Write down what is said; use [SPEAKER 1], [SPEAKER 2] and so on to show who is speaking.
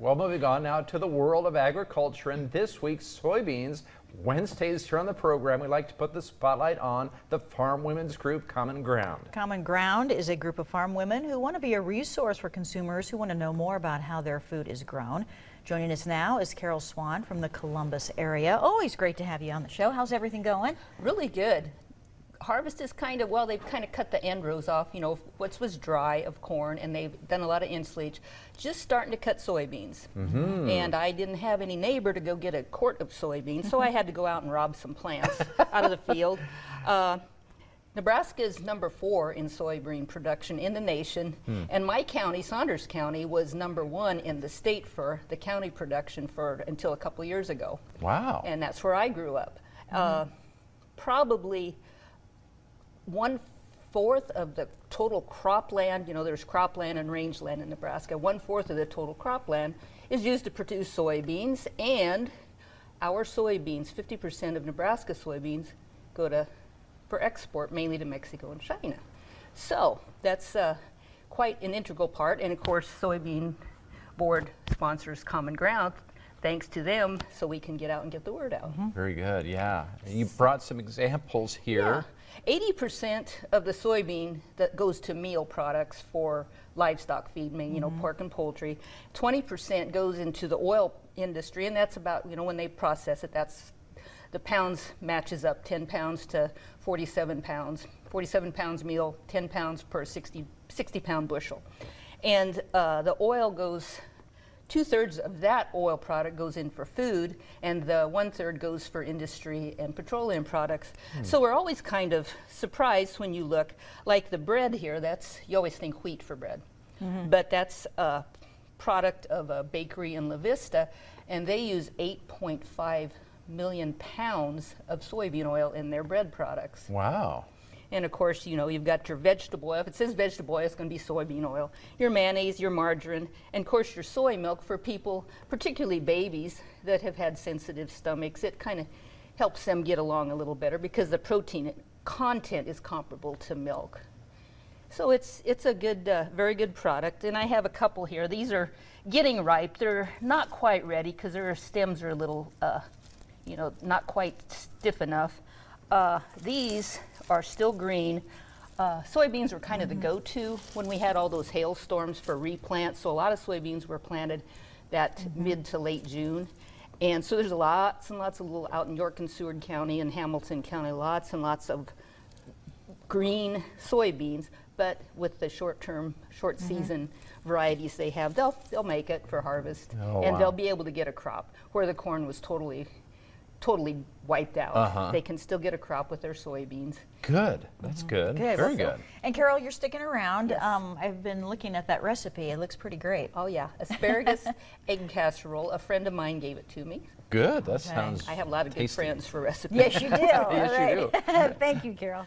[SPEAKER 1] Well, moving on now to the world of agriculture, and this week's Soybeans Wednesdays here on the program, we like to put the spotlight on the farm women's group Common Ground.
[SPEAKER 2] Common Ground is a group of farm women who want to be a resource for consumers who want to know more about how their food is grown. Joining us now is Karol Swan from the Columbus area. Always great to have you on the show. How's everything going?
[SPEAKER 3] Really good. Harvest is kind of, well, they've kind of cut the end rows off, you know, what was dry of corn, and they've done a lot of ensilage. Just starting to cut soybeans. And I didn't have any neighbor to go get a quart of soybeans, so I had to go out and rob some plants out of the field. Nebraska is number 4 in soybean production in the nation, and my county, Saunders County, was number 1 in the state for the county production for until a couple years ago.
[SPEAKER 1] Wow.
[SPEAKER 3] And that's where I grew up. Probably 1/4 of the total cropland, you know, there's cropland and rangeland in Nebraska, 1/4 of the total cropland is used to produce soybeans, and our soybeans, 50% of Nebraska soybeans go for export, mainly to Mexico and China. So that's quite an integral part, and of course Soybean Board sponsors Common Ground. Thanks to them, so we can get out and get the word out.
[SPEAKER 1] Very good, yeah. You brought some examples here.
[SPEAKER 3] Yeah. 80% of the soybean that goes to meal products for livestock feed, you know, pork and poultry. 20% goes into the oil industry, and that's about, you know, when they process it, that's the pounds matches up, 10 pounds to 47 pounds. 47 pounds meal, 10 pounds per 60 pound bushel. And the oil goes, 2/3 of that oil product goes in for food, and the 1/3 goes for industry and petroleum products. So we're always kind of surprised when you look, like the bread here, that's, you always think wheat for bread, but that's a product of a bakery in La Vista, and they use 8.5 million pounds of soybean oil in their bread products.
[SPEAKER 1] Wow.
[SPEAKER 3] And of course, you know, you've got your vegetable oil. If it says vegetable oil, it's going to be soybean oil. Your mayonnaise, your margarine, and of course your soy milk for people, particularly babies that have had sensitive stomachs. It kind of helps them get along a little better because the protein content is comparable to milk. So it's a good, very good product. And I have a couple here. These are getting ripe. They're not quite ready because their stems are a little, you know, not quite stiff enough. These are still green. Soybeans were kind of the go-to when we had all those hailstorms for replant, so a lot of soybeans were planted that mid to late June. And so there's lots and lots of little, out in York and Seward County and Hamilton County, lots and lots of green soybeans, but with the short-term, short-season varieties they have, they'll make it for harvest, and they'll be able to get a crop where the corn was totally wiped out. They can still get a crop with their soybeans.
[SPEAKER 1] Good. That's good. Very good.
[SPEAKER 2] And Karol, you're sticking around.
[SPEAKER 3] Yes.
[SPEAKER 2] I've been looking at that recipe. It looks pretty great.
[SPEAKER 3] Oh yeah, asparagus egg casserole. A friend of mine gave it to me.
[SPEAKER 1] Good. That sounds
[SPEAKER 3] I have a lot of good
[SPEAKER 1] tasty.
[SPEAKER 3] friends for recipes.
[SPEAKER 2] Yes, you do.
[SPEAKER 1] Yes, you do.
[SPEAKER 2] Thank you, Karol.